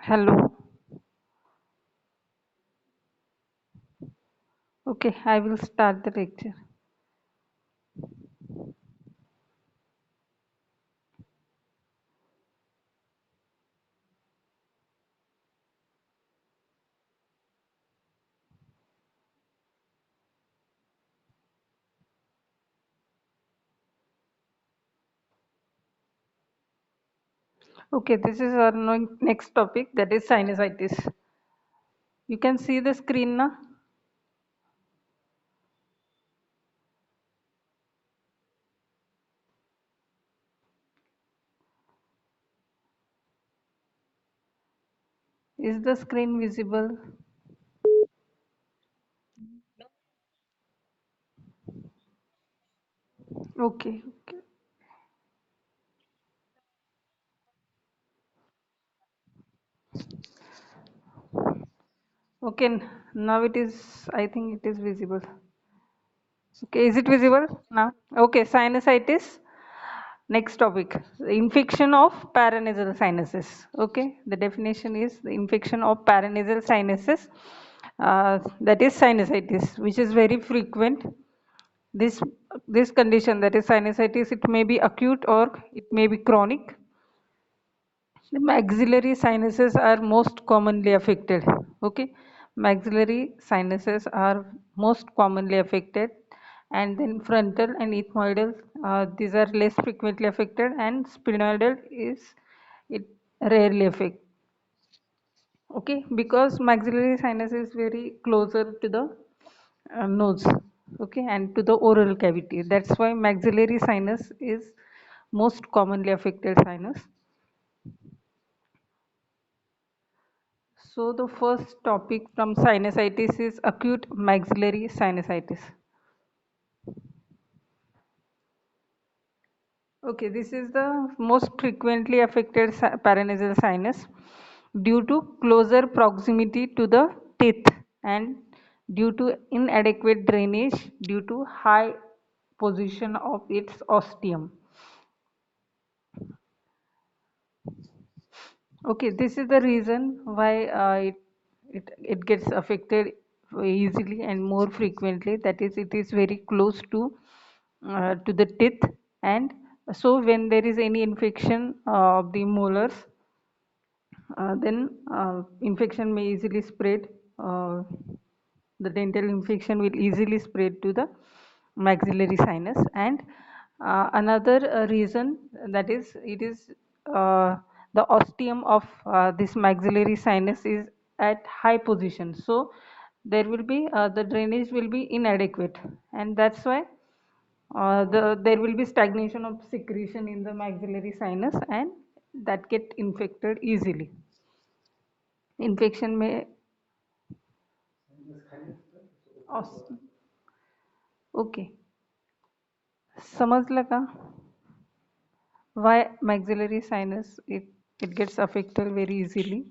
Hello. Okay, I will start the lecture. Okay, this is our next topic, that is sinusitis. You can see the screen now. Is the screen visible? Okay, okay. Okay, now it is, I think it is visible. Okay, is it visible now? Okay, sinusitis. Next topic, the infection of paranasal sinuses. Okay, the definition is the infection of paranasal sinuses, that is sinusitis, which is very frequent. This this condition, that is sinusitis, it may be acute or it may be chronic. The maxillary sinuses are most commonly affected. Okay, maxillary sinuses are most commonly affected, and then frontal and ethmoidal, these are less frequently affected, and sphenoidal is it rarely affect. Okay, because maxillary sinus is very closer to the nose, okay, and to the oral cavity. That's why maxillary sinus is most commonly affected sinus. So the first topic from sinusitis is acute maxillary sinusitis. Okay, this is the most frequently affected paranasal sinus due to closer proximity to the teeth and due to inadequate drainage due to high position of its ostium. Okay, this is the reason why it gets affected easily and more frequently. That is, it is very close to the teeth, and so when there is any infection of the molars, then infection may easily spread. The dental infection will easily spread to the maxillary sinus, and another reason, that is, it is the ostium of this maxillary sinus is at high position, so there will be the drainage will be inadequate, and that's why there will be stagnation of secretion in the maxillary sinus, and that get infected easily. Infection may os- okay, समजलं का? Why maxillary sinus it gets affected very easily?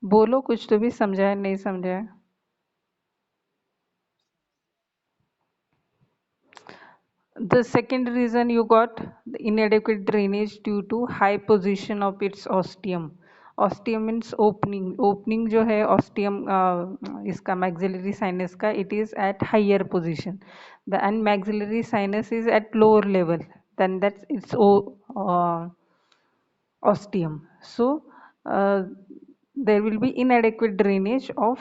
बोलो कुछ तो भी समझाया नहीं समझाया. The second reason you got the inadequate drainage due to high position of its ostium. Ostium means opening. Opening जो है ostium इसका maxillary sinus का, it is at higher position. The and maxillary sinus is at lower level. Then that's its ostium. So there will be inadequate drainage of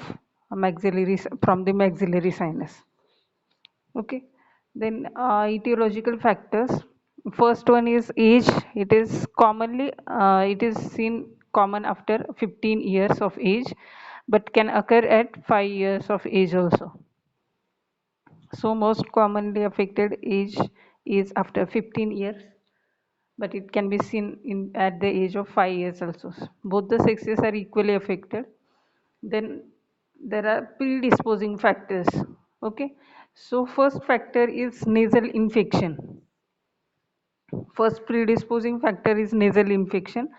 maxillary from the maxillary sinus. Okay, then etiological factors. First one is age. It is commonly it is seen common after 15 years of age, but can occur at 5 years of age also. So most commonly affected age is after 15 years, but it can be seen in at the age of 5 years also. Both the sexes are equally affected. Then there are predisposing factors. Okay, so first factor is nasal infection. First predisposing factor is nasal infection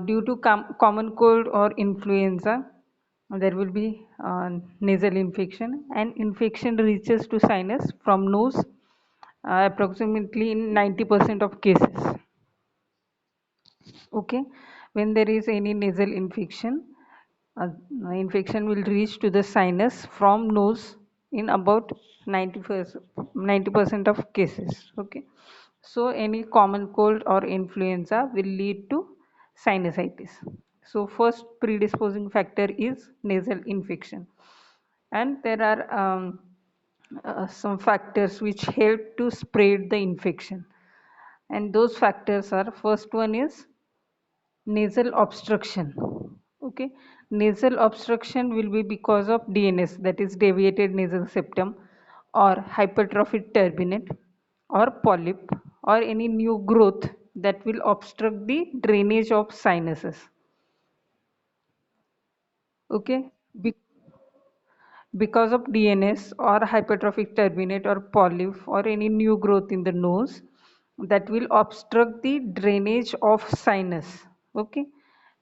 due to common cold or influenza. there will be nasal infection, and infection reaches to sinus from nose approximately in 90% of cases. Okay, when there is any nasal infection, uh, infection will reach to the sinus from nose in about 90% of cases. Okay, so any common cold or influenza will lead to sinusitis. So first predisposing factor is nasal infection, and there are some factors which help to spread the infection, and those factors are: first one is nasal obstruction. Okay, nasal obstruction will be because of DNS, that is deviated nasal septum, or hypertrophic turbinate, or polyp, or any new growth that will obstruct the drainage of sinuses. Okay, because of DNS or hypertrophic turbinate or polyp or any new growth in the nose that will obstruct the drainage of sinus. Okay,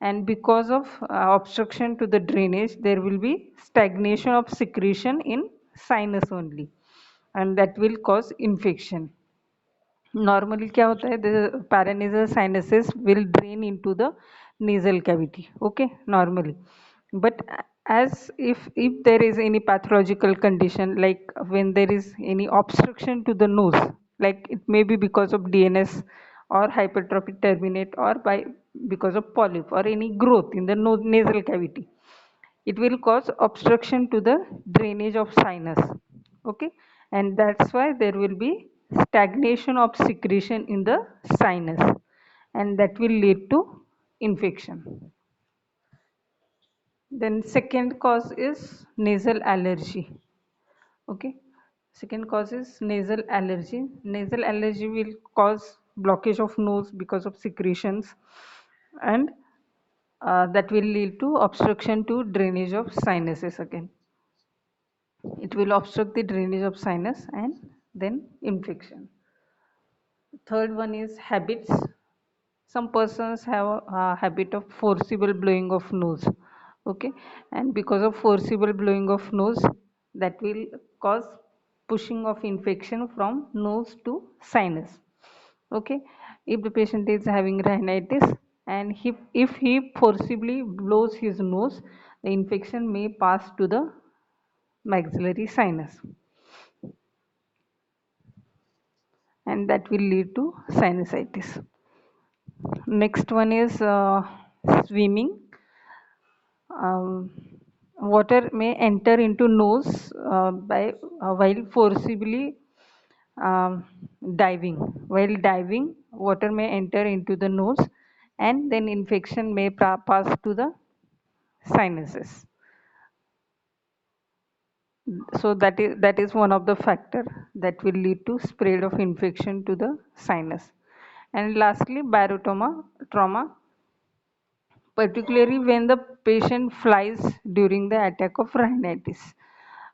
and because of obstruction to the drainage, there will be stagnation of secretion in sinus only, and that will cause infection. Normally क्या होता है, the paranasal sinuses will drain into the nasal cavity. Okay, normally, but as if there is any pathological condition, like when there is any obstruction to the nose, like it may be because of DNS or hypertrophic turbinate, or by because of polyp or any growth in the nasal cavity, it will cause obstruction to the drainage of sinus. Okay, and that's why there will be stagnation of secretion in the sinus, and that will lead to infection. Then second cause is nasal allergy. Okay, second cause is nasal allergy. Nasal allergy will cause blockage of nose because of secretions, and that will lead to obstruction to drainage of sinuses again. It will obstruct the drainage of sinus and then infection. Third one is habits. Some persons have a habit of forcible blowing of nose. Okay, and because of forcible blowing of nose, that will cause pushing of infection from nose to sinus. Okay, if the patient is having rhinitis and if he forcibly blows his nose, the infection may pass to the maxillary sinus, and that will lead to sinusitis. Next one is swimming. Um, Water may enter into nose by while forcibly um, diving. While diving, water may enter into the nose, and then infection may pass to the sinuses. So that is one of the factor that will lead to spread of infection to the sinus. And lastly, barotrauma trauma, particularly when the patient flies during the attack of rhinitis.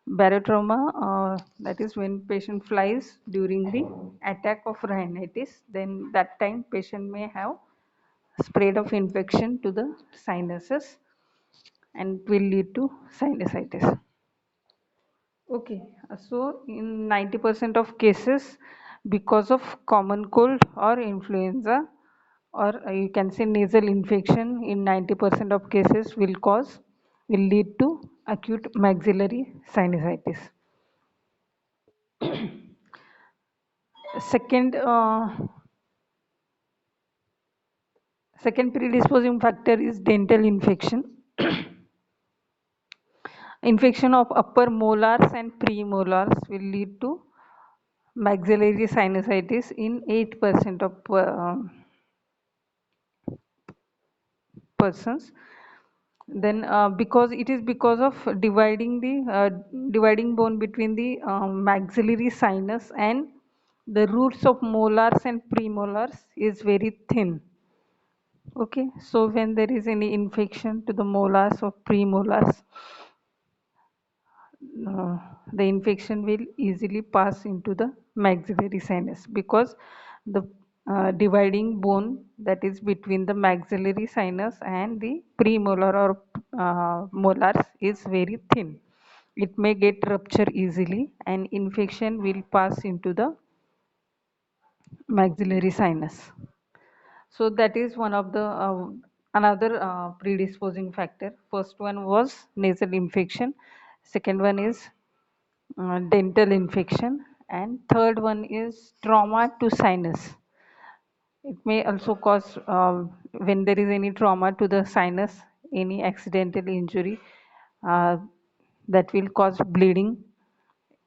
Barotrauma, that is when patient flies during the attack of rhinitis, then that time patient may have spread of infection to the sinuses and will lead to sinusitis. Okay, so in 90% of cases, because of common cold or influenza, or you can say nasal infection, in 90% of cases will lead to acute maxillary sinusitis. Second, second predisposing factor is dental infection. Infection of upper molars and premolars will lead to maxillary sinusitis in 8% of persons. Then because it is because of dividing bone between the maxillary sinus and the roots of molars and premolars is very thin. Okay, so when there is any infection to the molars or premolars, uh, the infection will easily pass into the maxillary sinus, because the dividing bone that is between the maxillary sinus and the premolar or molars is very thin. It may get rupture easily and infection will pass into the maxillary sinus. So that is one of the another predisposing factor. First one was nasal infection. Second one is dental infection, and third one is trauma to sinus. It may also cause when there is any trauma to the sinus, any accidental injury uh, that will cause bleeding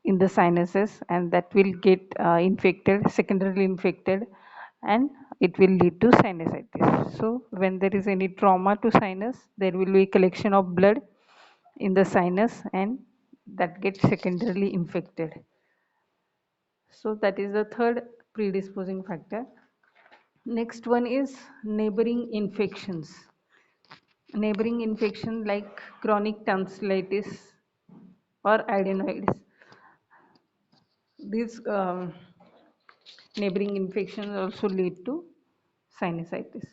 in the sinuses, and that will get infected, secondarily infected, and it will lead to sinusitis. So when there is any trauma to sinus, there will be collection of blood in the sinus, and that gets secondarily infected. So that is the third predisposing factor. Next one is neighboring infections. Neighboring infection like chronic tonsillitis or adenoids. These neighboring infections also lead to sinusitis.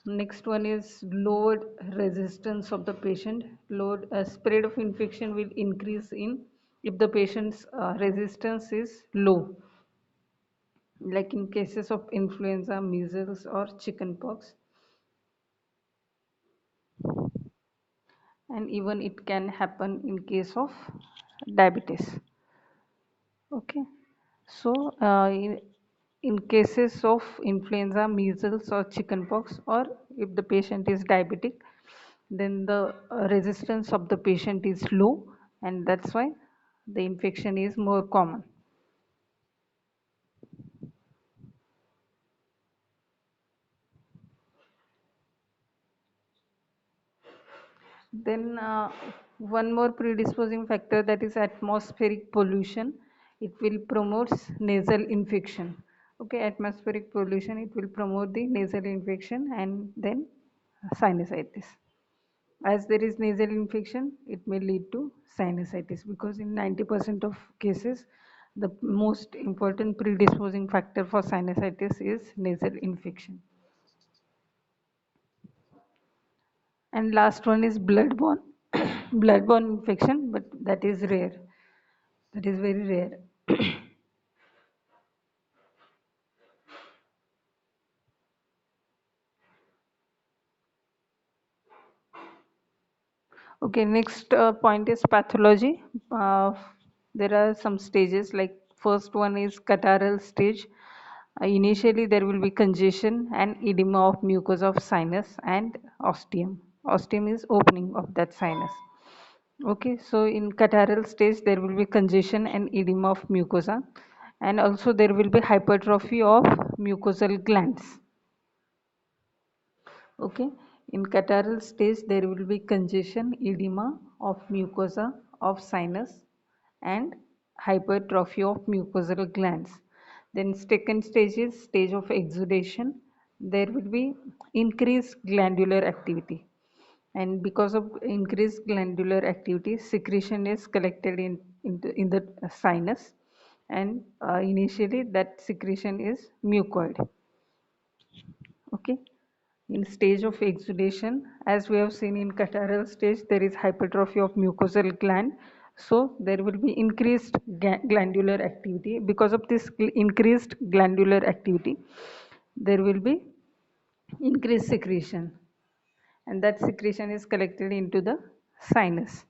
Next one is lowered resistance of the patient. Lowered spread of infection will increase in if the patient's resistance is low, like in cases of influenza, measles, or chickenpox, and even it can happen in case of diabetes. Okay, so in cases of influenza, measles, or chickenpox, or if the patient is diabetic, then the resistance of the patient is low, and that's why the infection is more common. Then one more predisposing factor, that is atmospheric pollution. It will promotes nasal infection. Okay, atmospheric pollution, it will promote the nasal infection and then sinusitis. As there is nasal infection, it may lead to sinusitis, because in 90% of cases, the most important predisposing factor for sinusitis is nasal infection. And last one is bloodborne, bloodborne infection, but that is rare. That is very rare. Okay, next point is pathology. There are some stages, like first one is catarrhal stage. Initially, there will be congestion and edema of mucosa of sinus and ostium. Ostium is opening of that sinus. Okay, so in catarrhal stage, there will be congestion and edema of mucosa, and also there will be hypertrophy of mucosal glands. Okay, in catarrhal stage, there will be congestion, edema of mucosa of sinus, and hypertrophy of mucosal glands. Then second stage is stage of exudation. There will be increased glandular activity, and because of increased glandular activity, secretion is collected in the sinus, and initially that secretion is mucoid. Okay, in stage of exudation, as we have seen in catarrhal stage, there is hypertrophy of mucosal gland, so there will be increased glandular activity. Because of this increased glandular activity, there will be increased secretion, and that secretion is collected into the sinus.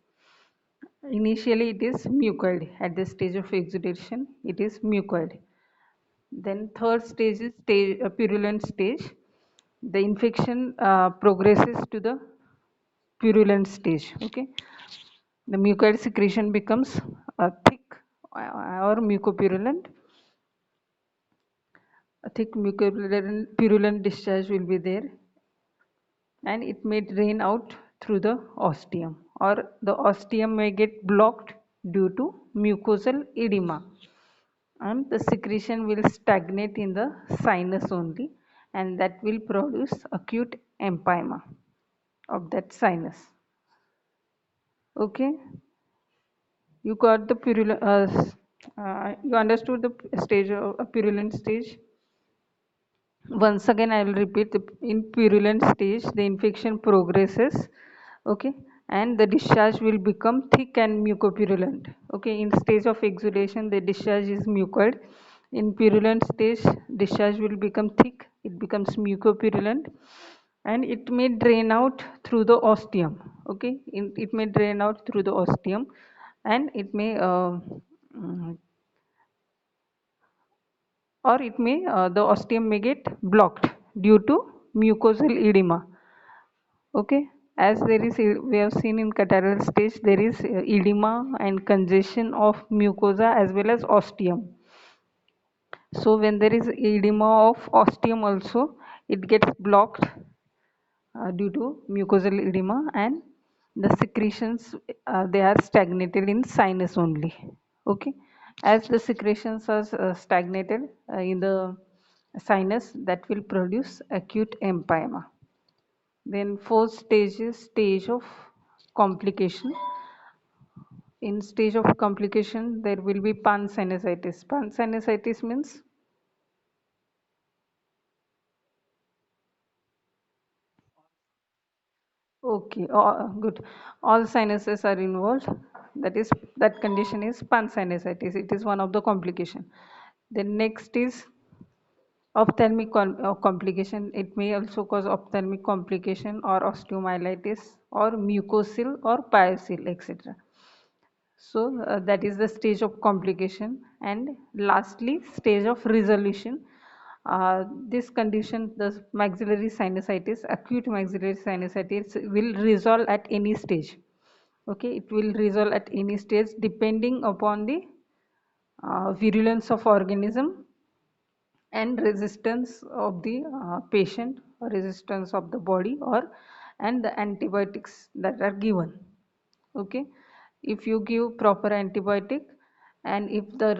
Initially it is mucoid. At the stage of exudation, it is mucoid. Then third stage is purulent stage. The infection progresses to the purulent stage. Okay, the mucoid secretion becomes thick or mucopurulent. A thick mucopurulent purulent discharge will be there, and it may drain out through the ostium, or the ostium may get blocked due to mucosal edema, and the secretion will stagnate in the sinus only, and that will produce acute empyema of that sinus. Okay, you got the purulent, you understood the stage of purulent stage. Once again, I will repeat, in purulent stage, the infection progresses, okay, and the discharge will become thick and mucopurulent. Okay, in stage of exudation, the discharge is mucoid. In purulent stage, discharge will become thick, it becomes mucopurulent, and it may drain out through the ostium. Okay, it may drain out through the ostium, and it may mm, or it may the ostium may get blocked due to mucosal edema. Okay, as there is we have seen in catarrhal stage there is edema and congestion of mucosa as well as ostium. So when there is edema of ostium also, it gets blocked due to mucosal edema, and the secretions they are stagnated in sinus only. Okay, as the secretions are stagnated in the sinus, that will produce acute empyema. Then fourth stage is stage of complication. In stage of complication there will be pansinusitis. Pansinusitis means, okay, good. All sinuses are involved. That is, that condition is pansinusitis. It is one of the complication. The next is ophthalmic complication. It may also cause ophthalmic complication or osteomyelitis or mucocele or piocele, etc. So that is the stage of complication. And lastly, stage of resolution. This condition, the maxillary sinusitis, acute maxillary sinusitis, will resolve at any stage. Okay, it will resolve at any stage depending upon the virulence of organism and resistance of the patient, or resistance of the body, or and the antibiotics that are given. Okay, if you give proper antibiotic, and if the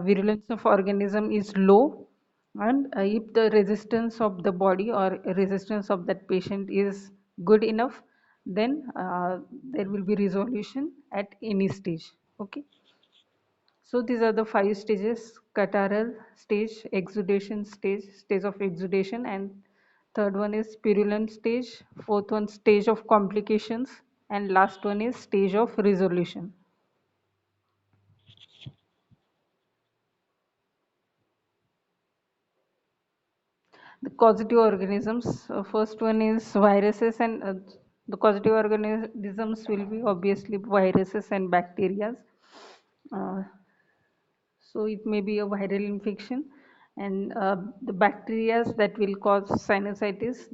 virulence of organism is low, and if the resistance of the body or resistance of that patient is good enough, then there will be resolution at any stage. Okay, so these are the five stages: catarrhal stage, exudation stage, stage of exudation, and third one is purulent stage, fourth one stage of complications, and last one is stage of resolution. The causative organisms, first one is viruses, and the causative organisms will be obviously viruses and bacteria. Uh, so it may be a viral infection, and the bacteria that will cause sinusitis,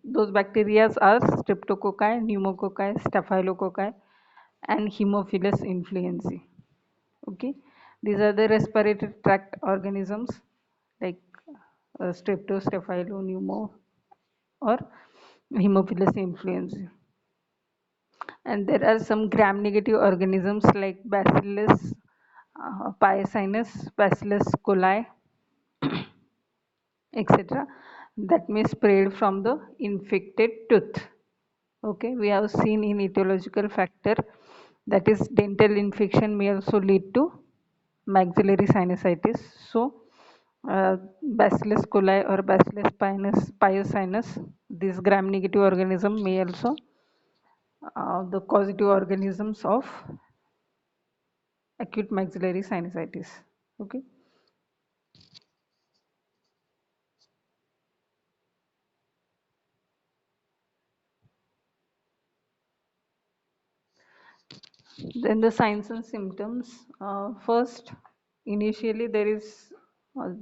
those bacteria are streptococci, pneumococci, staphylococci, and haemophilus influenzae. Okay, these are the respiratory tract organisms like strepto, staphylo, pneumo, or haemophilus influenzae. And there are some gram-negative organisms like Bacillus pyosinus, Bacillus coli, etc., that may spread from the infected tooth. Okay, we have seen in etiological factor, that is dental infection may also lead to maxillary sinusitis. So Bacillus coli or Bacillus pyosinus, this gram-negative organism may also the causative organisms of acute maxillary sinusitis. Okay. Then the signs and symptoms. First, initially there is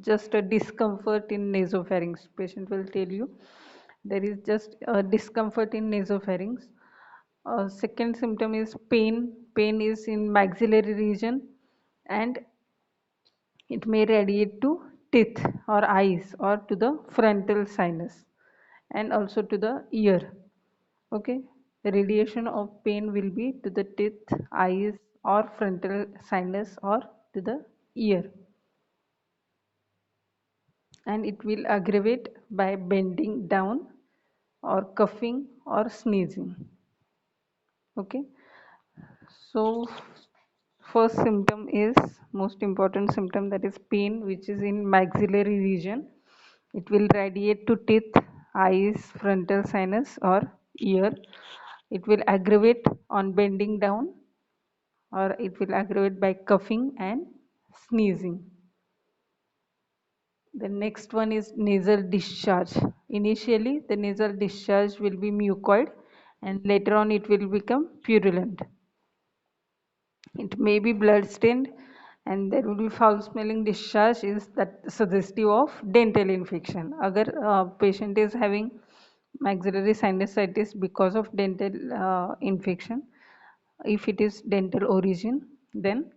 just a discomfort in nasopharynx. Patient will tell you there is just a discomfort in nasopharynx. Second symptom is pain. Pain is in maxillary region, and it may radiate to teeth or eyes or to the frontal sinus and also to the ear. Okay, the radiation of pain will be to the teeth, eyes, or frontal sinus or to the ear, and it will aggravate by bending down or coughing or sneezing. Okay, so first symptom is most important symptom, that is pain which is in maxillary region, It will radiate to teeth, eyes, frontal sinus or ear. It will aggravate on bending down, or it will aggravate by coughing and sneezing. The next one is nasal discharge. Initially, the nasal discharge will be mucoid and later on it will become purulent. It may be blood stained and there will be foul smelling discharge is that suggestive of dental infection. Agar patient is having maxillary sinusitis because of dental infection, if it is dental origin, then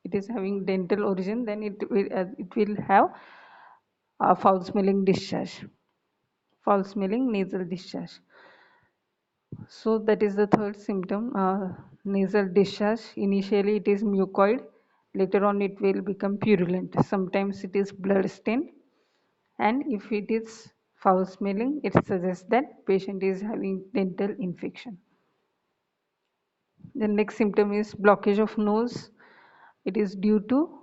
it is having dental origin, then it will have foul smelling discharge, foul smelling nasal discharge. So that is the third symptom, nasal discharge. Initially it is mucoid, later on it will become purulent. Sometimes it is blood stained, and if it is foul smelling, it suggests that patient is having dental infection. The next symptom is blockage of nose. It is due to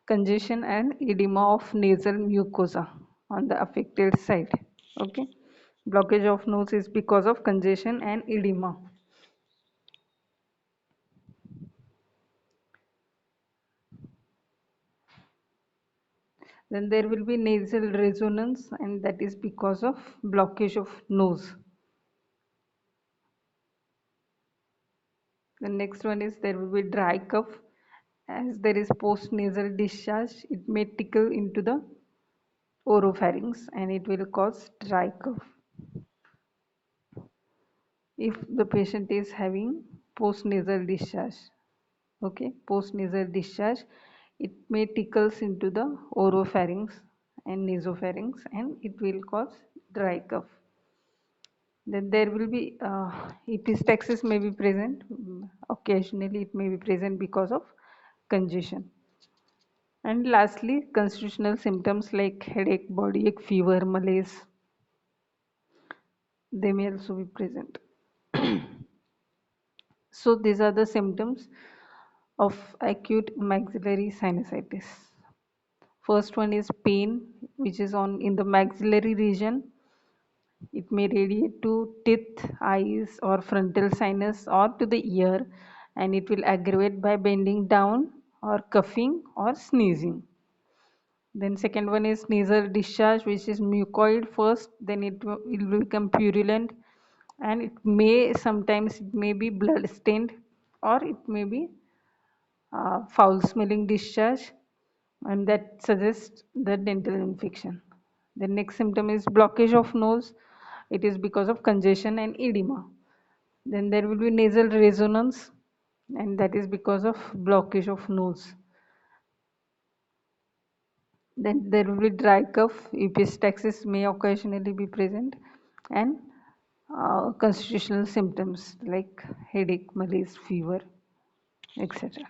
congestion and edema of nasal mucosa on the affected side. Okay, blockage of nose is because of congestion and edema. Then there will be nasal resonance, and that is because of blockage of nose. The next one is there will be dry cough. As there is post nasal discharge, it may tickle into the oropharynx and it will cause dry cough. If the patient is having post nasal discharge, okay, post nasal discharge, it may tickles into the oropharynx and nasopharynx and it will cause dry cough. Then there will be epistaxis may be present. Occasionally it may be present because of congestion. And lastly, constitutional symptoms like headache, body ache, fever, malaise, they may also be present. So these are the symptoms of acute maxillary sinusitis. First one is pain, which is on in the maxillary region. It may radiate to teeth, eyes, or frontal sinus or to the ear, and it will aggravate by bending down or coughing or sneezing. Then second one is nasal discharge, which is mucoid first, then it will become purulent, and it may sometimes it may be blood stained or it may be foul smelling discharge, and that suggests the dental infection. The next symptom is blockage of nose. It is because of congestion and edema. Then there will be nasal resonance, and that is because of blockage of nose. Then there will be dry cough. Epistaxis may occasionally be present, and constitutional symptoms like headache, malaise, fever, etc.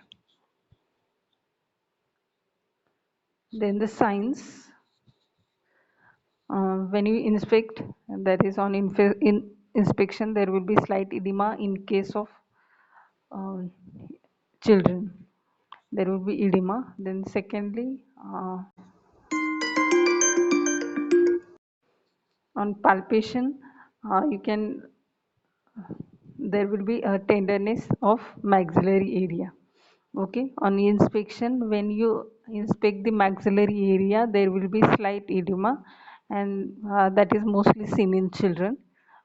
Then the signs, when you inspect, that is on inspection, there will be slight edema in case of um, children. There will be edema. Then secondly, on palpation, you can there will be a tenderness of maxillary area. Okay, on inspection, when you inspect the maxillary area, there will be slight edema, and that is mostly seen in children.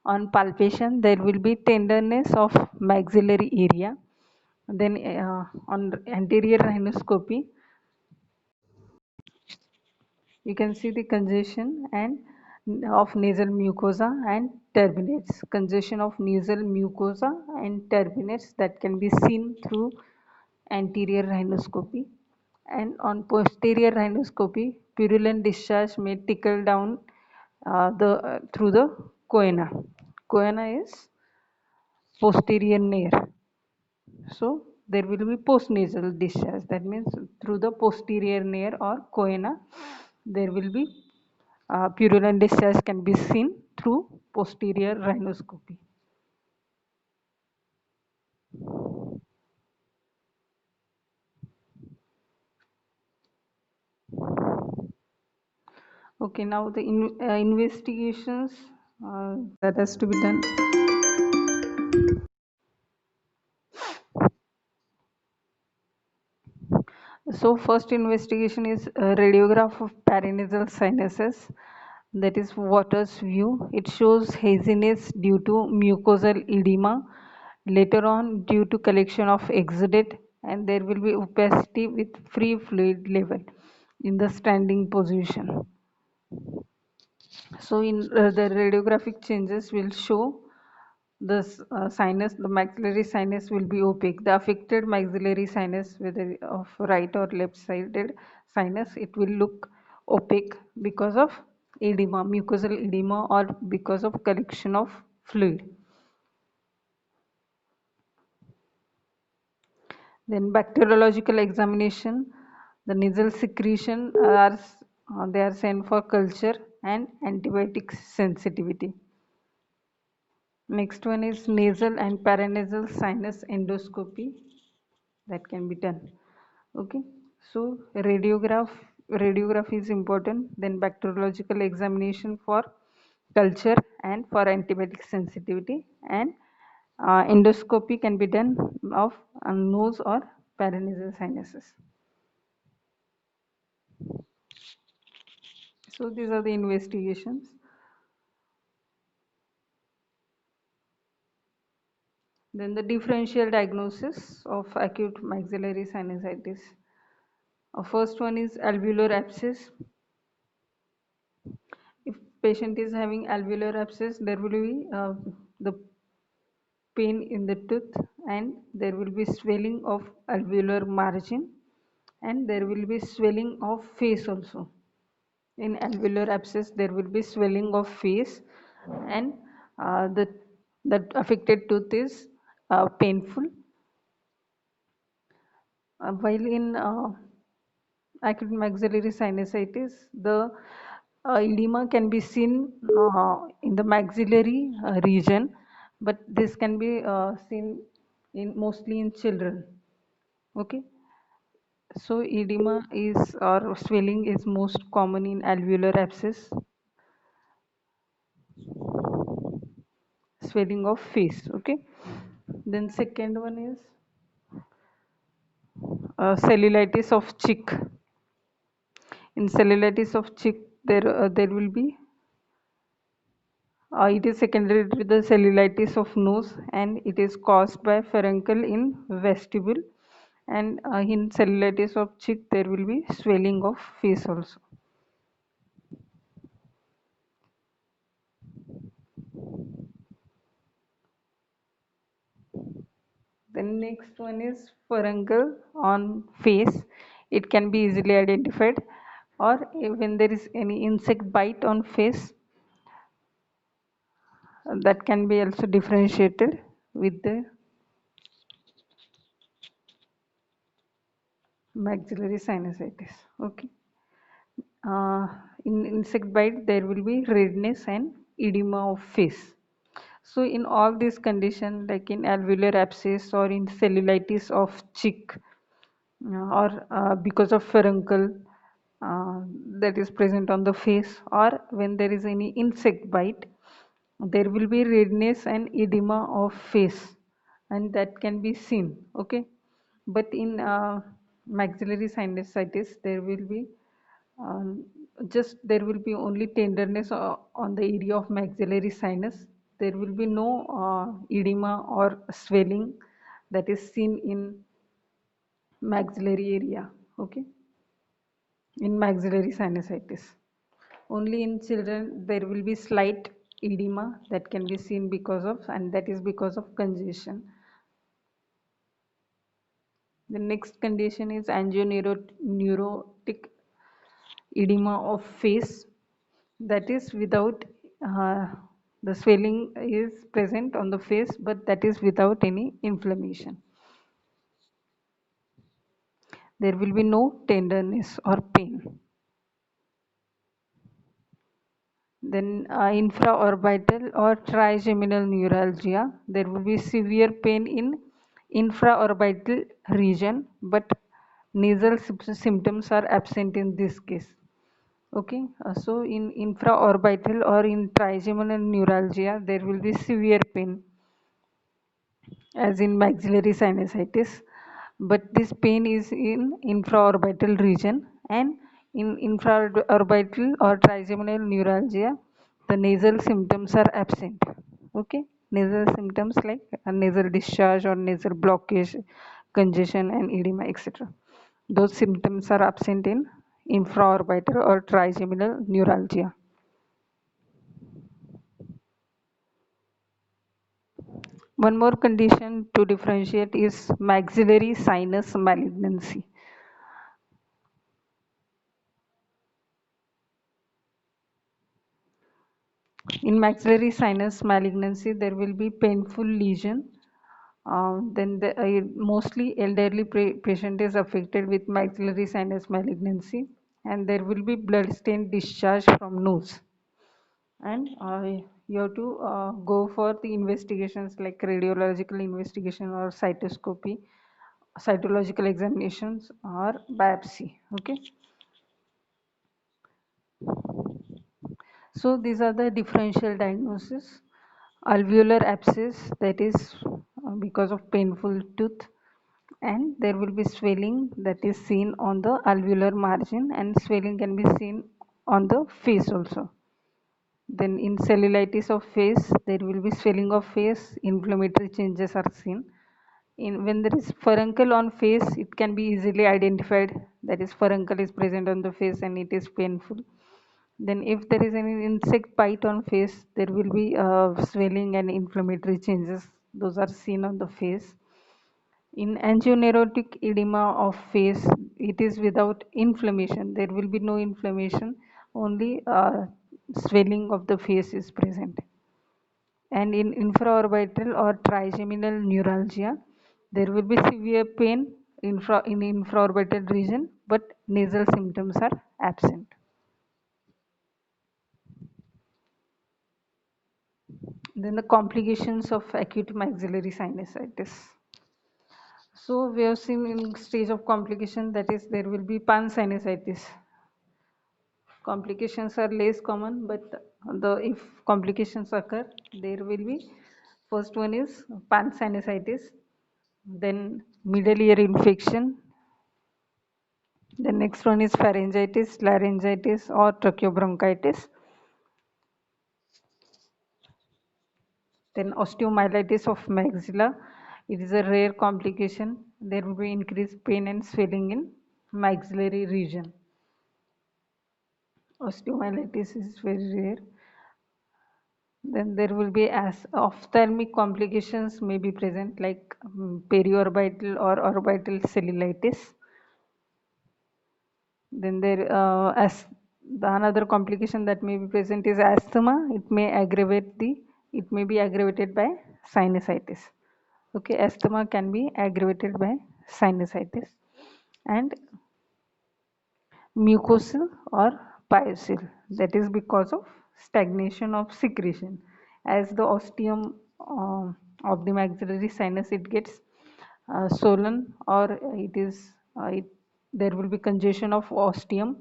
On palpation, there will be tenderness of maxillary area. Then on anterior rhinoscopy, you can see the congestion and of nasal mucosa and turbinates. Congestion of nasal mucosa and turbinates that can be seen through anterior rhinoscopy. And on posterior rhinoscopy, purulent discharge may trickle down through the choana. Choana is posterior nair. So there will be postnasal discharge. That means through the posterior nair or choana, there will be purulent discharge can be seen through posterior rhinoscopy. Okay, now the investigations that has to be done. So first investigation is a radiograph of paranasal sinuses. That is Waters' view. It shows haziness due to mucosal edema. Later on, due to collection of exudate, and there will be opacity with free fluid level in the standing position. So in the radiographic changes will show the sinus, the maxillary sinus will be opaque. The affected maxillary sinus, whether of right or left sided sinus, it will look opaque because of edema, mucosal edema, or because of collection of fluid. Then bacteriological examination, the nasal secretion are they are sent for culture and antibiotic sensitivity. Next one is nasal and paranasal sinus endoscopy that can be done. Okay, so radiograph is important. Then bacteriological examination for culture and for antibiotic sensitivity, and endoscopy can be done of nose or paranasal sinuses. So these are the investigations. Then the differential diagnosis of acute maxillary sinusitis. First one is alveolar abscess. If patient is having alveolar abscess, there will be the pain in the tooth, and there will be swelling of alveolar margin, and there will be swelling of face also. In alveolar abscess, there will be swelling of face, and the affected tooth is painful. While in acute maxillary sinusitis, the edema can be seen in the maxillary region, but this can be seen in mostly in children. Okay, so edema is or swelling is most common in alveolar abscess, swelling of face. Okay, then second one is cellulitis of cheek. In cellulitis of cheek, there will be it is secondary to the cellulitis of nose, and it is caused by furuncle in vestibule. And in cellulitis of cheek, there will be swelling of face also. The next one is furuncle on face. It can be easily identified, or when there is any insect bite on face, that can be also differentiated with the maxillary sinusitis. Okay. Uh, in insect bite, there will be redness and edema of face. So in all these conditions, like in alveolar abscess or in cellulitis of cheek, or because of furuncle that is present on the face, or when there is any insect bite, there will be redness and edema of face, and that can be seen. Okay, but in maxillary sinusitis, there will be um, just there will be only tenderness on the area of maxillary sinus. There will be no edema or swelling that is seen in maxillary area. Okay, in maxillary sinusitis. Only in children there will be slight edema that can be seen because of, and that is because of congestion. The next condition is angioneurotic edema of face, that is without the swelling is present on the face, but that is without any inflammation. There will be no tenderness or pain. Then infraorbital or trigeminal neuralgia, there will be severe pain in infraorbital region, but nasal symptoms are absent in this case. Okay, so in infraorbital or in trigeminal neuralgia, there will be severe pain, as in maxillary sinusitis, but this pain is in infraorbital region, and in infraorbital or trigeminal neuralgia the nasal symptoms are absent. Okay, nasal symptoms like a nasal discharge or nasal blockage, congestion and edema, etc., those symptoms are absent in infraorbital or trigeminal neuralgia. One more condition to differentiate is maxillary sinus malignancy. In maxillary sinus malignancy, there will be painful lesion. Mostly elderly patient is affected with maxillary sinus malignancy, and there will be blood stain discharge from nose. And you have to go for the investigations like radiological investigation or cytoscopy, cytological examinations or biopsy. Okay. So these are the differential diagnosis. Alveolar abscess, that is because of painful tooth, and there will be swelling that is seen on the alveolar margin, and swelling can be seen on the face also. Then in cellulitis of face, there will be swelling of face, inflammatory changes are seen. When there is furuncle on face, it can be easily identified, that is furuncle is present on the face and it is painful. Then if there is any insect bite on face, there will be swelling and inflammatory changes. Those are seen on the face. In angioneurotic edema of face, it is without inflammation. There will be no inflammation, only swelling of the face is present. And in infraorbital or trigeminal neuralgia, there will be severe pain in infraorbital region, but nasal symptoms are absent. Then the complications of acute maxillary sinusitis. So we have seen in stage of complication, that is there will be pansinusitis. Complications are less common, but the if complications occur, there will be, first one is pansinusitis, then middle ear infection, the next one is pharyngitis, laryngitis or tracheobronchitis, then osteomyelitis of maxilla. It is a rare complication. There will be increased pain and swelling in maxillary region. Osteomyelitis is very rare. Then there will be as ophthalmic complications may be present, like periorbital or orbital cellulitis. Then as the another complication that may be present is asthma. It may be aggravated by sinusitis. Okay, asthma can be aggravated by sinusitis. And mucosal or piocil, that is because of stagnation of secretion. As the ostium of the maxillary sinus, it gets swollen, or there will be congestion of ostium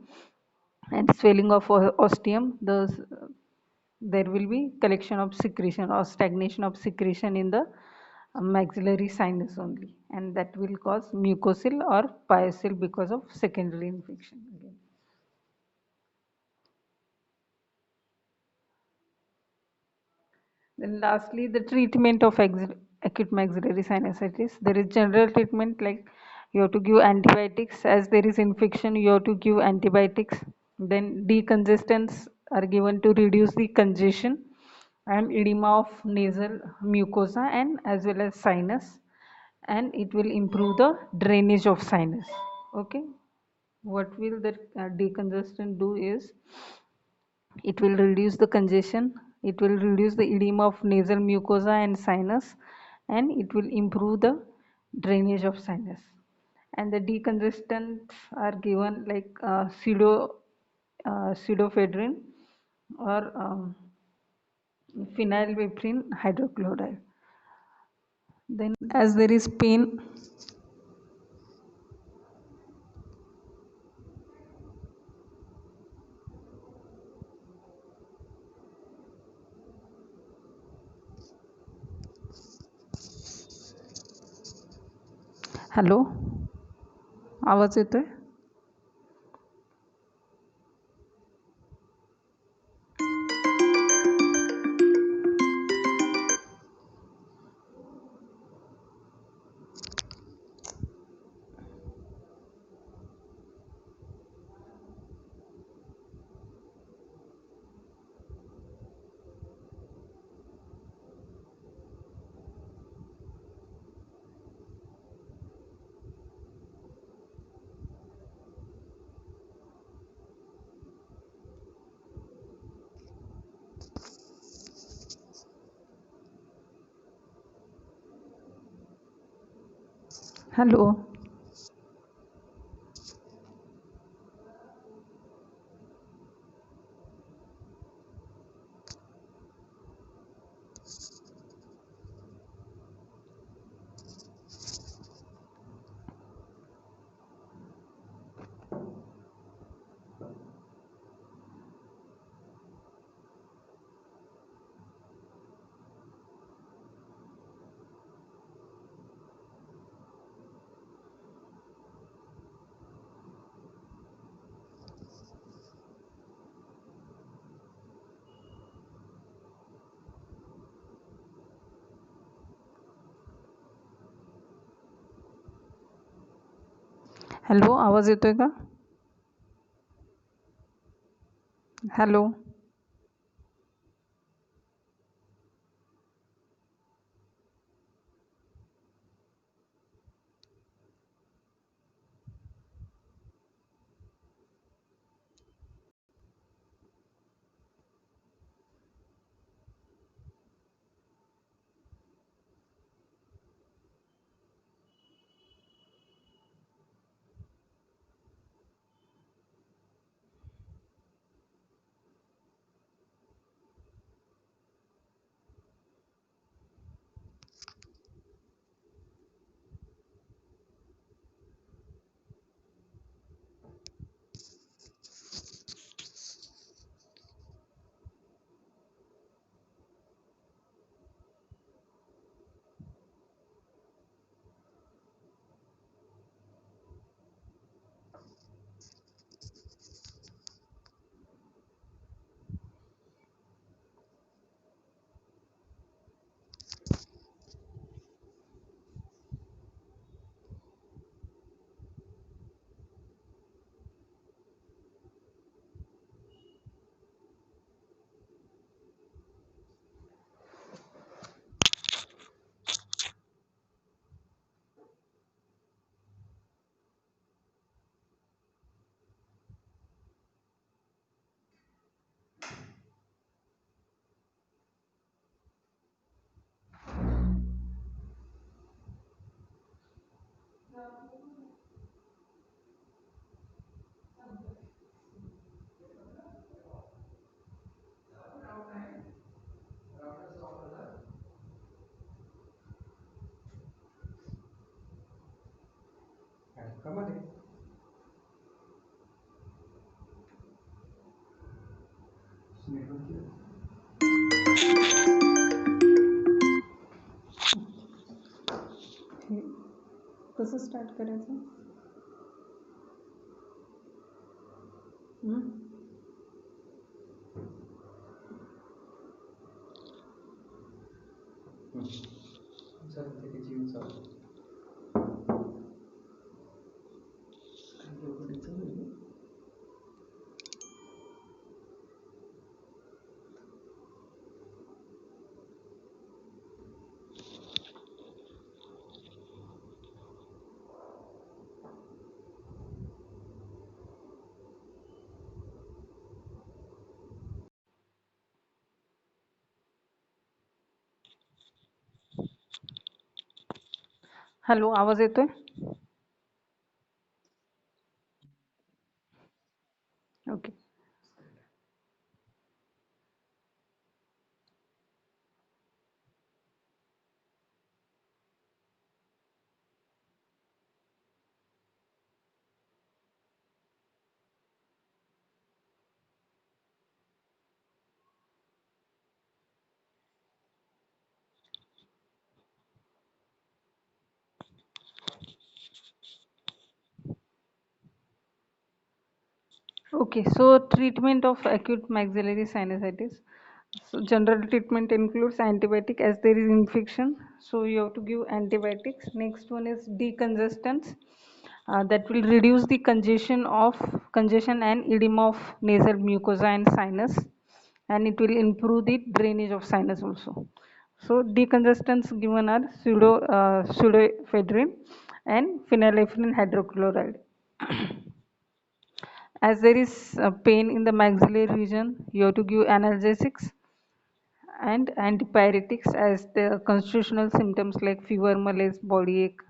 and swelling of ostium. There will be collection of secretion or stagnation of secretion in the maxillary sinus only, and that will cause mucosal or piocil because of secondary infection again. Then lastly, the treatment of acute maxillary sinusitis. There is general treatment, like you have to give antibiotics. As there is infection, you have to give antibiotics. Then decongestants are given to reduce the congestion and edema of nasal mucosa and as well as sinus, and it will improve the drainage of sinus. Okay, what will the decongestant do is, it will reduce the congestion, it will reduce the edema of nasal mucosa and sinus, and it will improve the drainage of sinus. And the decongestants are given like pseudoephedrine or phenylephrine hydrochloride. Then as there is pain, hello, आवाज येतोय? Hello, hello, आवाज येतोय का? Hello, हे कसं start करायचं? हं? Hello, आवाज येतोय? Okay. Okay, so treatment of acute maxillary sinusitis. So general treatment includes antibiotic as there is infection. So you have to give antibiotics. Next one is decongestants. That will reduce the congestion and edema of nasal mucosa and sinus, and it will improve the drainage of sinus also. So decongestants given are pseudoephedrine and phenylephrine hydrochloride. As there is pain in the maxillary region, you have to give analgesics and antipyretics as the constitutional symptoms like fever, malaise, body ache,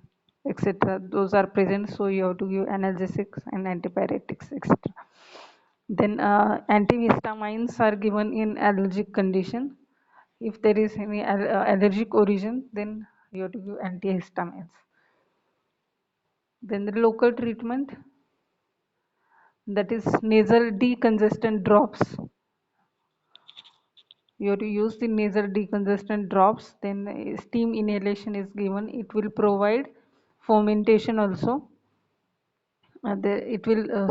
etc. Those are present, so you have to give analgesics and antipyretics, etc. Then antihistamines are given in allergic condition. If there is any allergic origin, then you have to give antihistamines. Then the local treatment, that is nasal decongestant drops. You have to use the nasal decongestant drops. Then steam inhalation is given. It will provide fermentation also. It will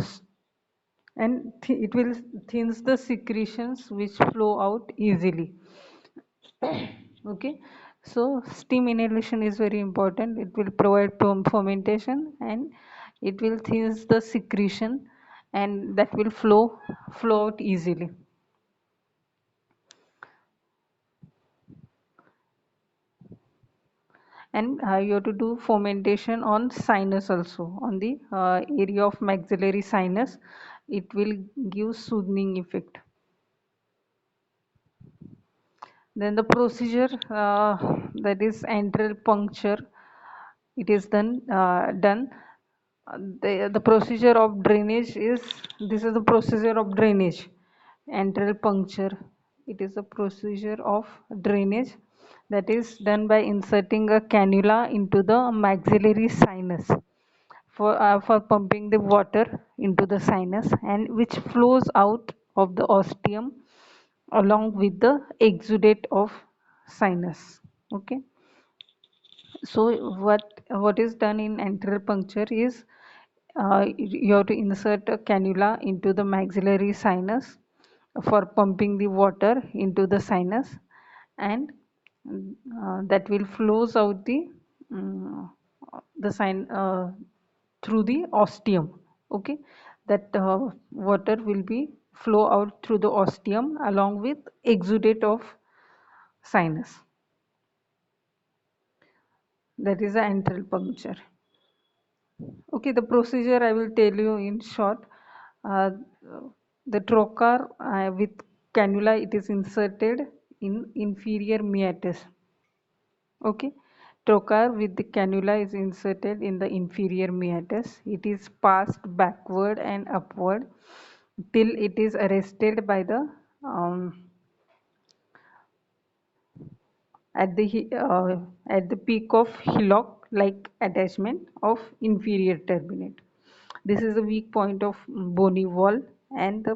it will thins the secretions which flow out easily. Okay, so steam inhalation is very important. It will provide fermentation, and it will thins the secretion, and that will flow out easily. And you have to do fermentation on sinus also, on the area of maxillary sinus. It will give soothing effect. Then the procedure, that is antral puncture, it is done. The procedure of drainage is, this is the procedure of drainage. Antral puncture, it is a procedure of drainage that is done by inserting a cannula into the maxillary sinus for pumping the water into the sinus, and which flows out of the ostium along with the exudate of sinus. Okay, so what is done in antral puncture is, you have to insert a cannula into the maxillary sinus for pumping the water into the sinus, and that will flows out um, the sign through the ostium. Okay, that water will be flow out through the ostium along with exudate of sinus. That is the antral puncture. Okay, the procedure I will tell you in short. Uh, the trocar with cannula, it is inserted in inferior meatus. Okay, trocar with the cannula is inserted in the inferior meatus. It is passed backward and upward till it is arrested by the at the at the peak of hillock like attachment of inferior turbinate. This is the weak point of bony wall, and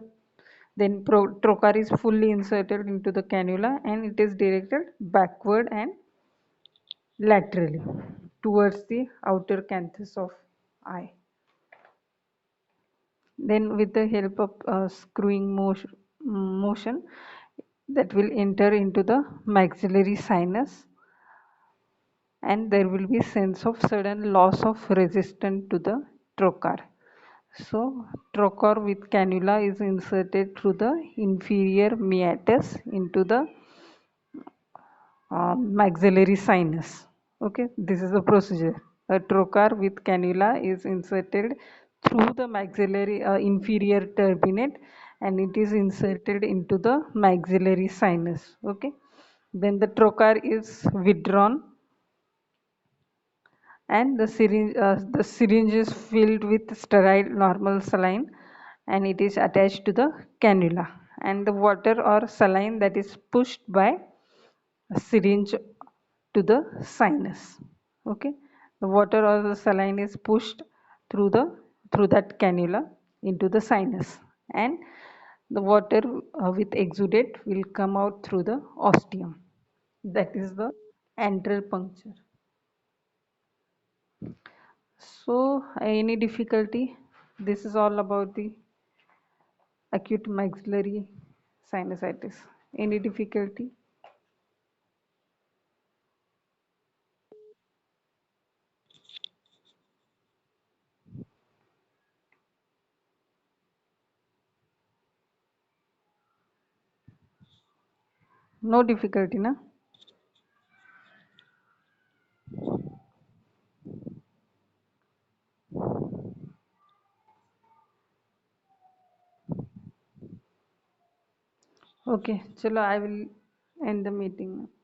then trocar is fully inserted into the cannula, and it is directed backward and laterally towards the outer canthus of eye. Then with the help of screwing motion, that will enter into the maxillary sinus, and there will be sense of sudden loss of resistance to the trocar. So trocar with cannula is inserted through the inferior meatus into the maxillary sinus. Okay, this is the procedure. A trocar with cannula is inserted through the maxillary inferior turbinate, and it is inserted into the maxillary sinus. Okay, then the trocar is withdrawn, and the syringe is filled with sterile normal saline, and it is attached to the cannula, and the water or saline that is pushed by a syringe to the sinus. Okay, the water or the saline is pushed through the through that cannula into the sinus, and the water with exudate will come out through the ostium. That is the antral puncture. So any difficulty? This is all about the acute maxillary sinusitis. Any difficulty? No difficulty, na? Okay, chalo, I will end the meeting now.